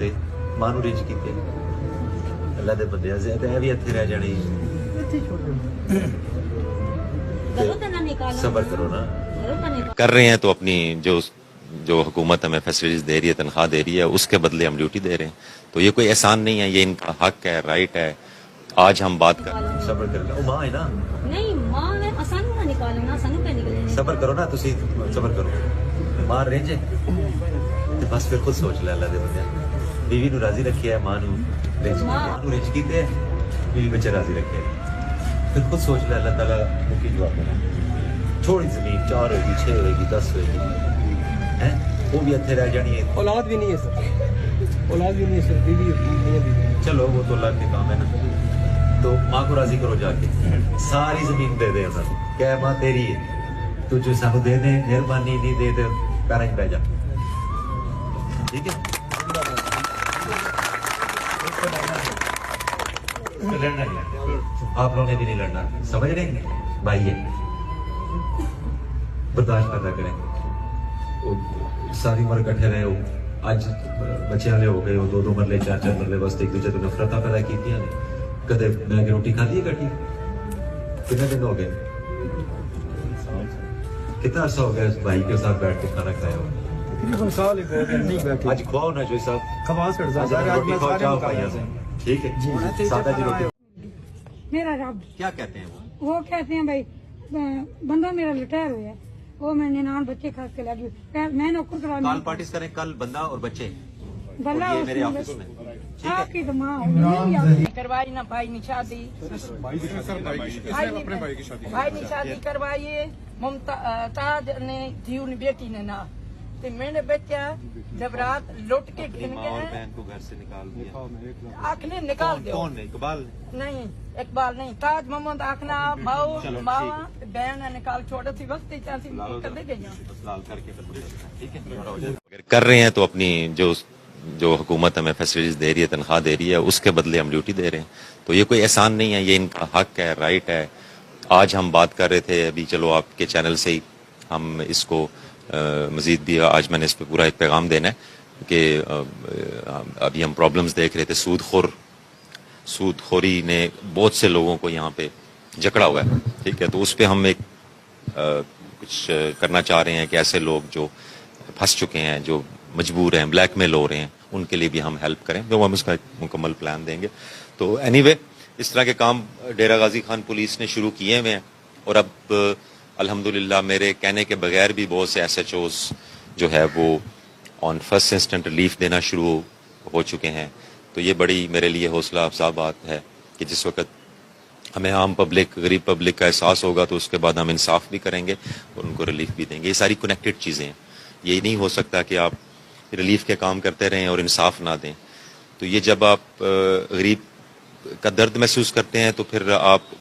تے ਮਾਂ ਨੂੰ ਰਿਜ ਕੀਤੇ ਅੱਲਾ ਦੇ ਬੰਦੇ ਜ਼ਿਆਦਾ ਇਹ ਵੀ ਇੱਥੇ ਰਹਿ ਜਾਣੀ صبر کرو نا کر رہے ہیں تو اپنی جو حکومت ہمیں فیسلٹیز دے رہی ہے تنخواہ دے رہی ہے اس کے بدلے ہم ڈیوٹی دے رہے ہیں تو یہ کوئی احسان نہیں ہے یہ ان کا حق ہے رائٹ ہے آج ہم بات کر صبر کر لو ماں ہے نا نہیں ماں ہے آسان نہ نکالنا سانو پہ نکلنے صبر کرو نا تسی صبر کرو ماں رہے تے بس پھر خود سوچ لے اللہ دے بندے بیوی نو راضی رکھیا ہے ماں نو رج کیتے بیوی بچے راضی رکھے پھر خود سوچ لے اللہ تعالیٰ کی جواب دینا تھوڑی زمین 4 ہوئے گی 6 ہوئے گی 10 ہوئے گی وہ بھی اتنے رہ جانی ہے اولاد بھی نہیں ہے سر اولاد بھی نہیں ہے سر بیوی چلو وہ تو اللہ کے کام ہے نا تو ماں کو راضی کرو جا کے ساری زمین دے دے انہوں کہ ماں تیری ہے تو جو سانو دے دے مہربانی نہیں دے تو پیروں پہ جا ٹھیک ہے لڑنا نہیں آپ لوگوں نے بھی نہیں لڑنا سمجھ رہے ہیں بھائی ہے برداشت کرنا کریں ساری عمر کٹھے رہے ہو اج بچے والے ہو گئے ہو 2 مرلے 4 مرلے بس ایک دوسرے کو نفرتیں پیدا کی کدے میں کہ روٹی کھا لی ہے کٹھی کتنے دن ہو گئے کتنا عرصہ ہو گیا اس بھائی کے ساتھ بیٹھ کے کھانا کھایا ہو آج کھواؤ نا جو صاحب روٹی کھاؤ چاہو بھائی سے ٹھیک ہے سادہ جی روٹی میرا رب کیا کہتے ہیں وہ کہتے ہیں بھائی بندہ میرا ریٹائر ہوا ہے وہ میں ننان بچے خاص کے لگی میں نوکر کرا کال پارٹیز کریں کل بندہ اور بچے گلا یہ میرے آفس میں آپ کی تو ماں کروائی نہ بھائی نے شادی بھائی نے شادی کروائی ممتاز نے تھی بیٹی نے نہ میں نے بچہ جب رات لٹ کے گھن گئے بہن کو گھر سے نکال دیا آخنے نکال دو کون ہے اقبال نہیں اقبال نہیں تاج محمد آخنا ماؤ ماوا بہن نکال چھوڑا سی وقت چاہتی کدے گئی لال کر کے ٹھیک ہے کر رہے ہیں تو اپنی جو حکومت ہمیں فیسلٹیز دے رہی ہے تنخواہ دے رہی ہے اس کے بدلے ہم ڈیوٹی دے رہے ہیں تو یہ کوئی احسان نہیں ہے یہ ان کا حق ہے رائٹ ہے آج ہم بات کر رہے تھے ابھی چلو آپ کے چینل سے ہی ہم اس کو مزید بھی آج میں نے اس پہ پورا ایک پیغام دینا ہے کہ ابھی ہم پرابلمز دیکھ رہے تھے سود خوری نے بہت سے لوگوں کو یہاں پہ جکڑا ہوا ہے ٹھیک ہے تو اس پہ ہم ایک کچھ کرنا چاہ رہے ہیں کہ ایسے لوگ جو پھنس چکے ہیں جو مجبور ہیں بلیک میل ہو رہے ہیں ان کے لیے بھی ہم ہیلپ کریں تو ہم اس کا ایک مکمل پلان دیں گے تو اینی وے اس طرح کے کام ڈیرہ غازی خان پولیس نے شروع کیے ہوئے ہیں اور اب الحمدللہ میرے کہنے کے بغیر بھی بہت سے ایس ایچ اوز جو ہے وہ آن فرسٹ انسٹنٹ ریلیف دینا شروع ہو چکے ہیں تو یہ بڑی میرے لیے حوصلہ افزا بات ہے کہ جس وقت ہمیں عام پبلک غریب پبلک کا احساس ہوگا تو اس کے بعد ہم انصاف بھی کریں گے اور ان کو ریلیف بھی دیں گے یہ ساری کنیکٹڈ چیزیں ہیں یہ نہیں ہو سکتا کہ آپ ریلیف کے کام کرتے رہیں اور انصاف نہ دیں تو یہ جب آپ غریب کا درد محسوس کرتے ہیں تو پھر آپ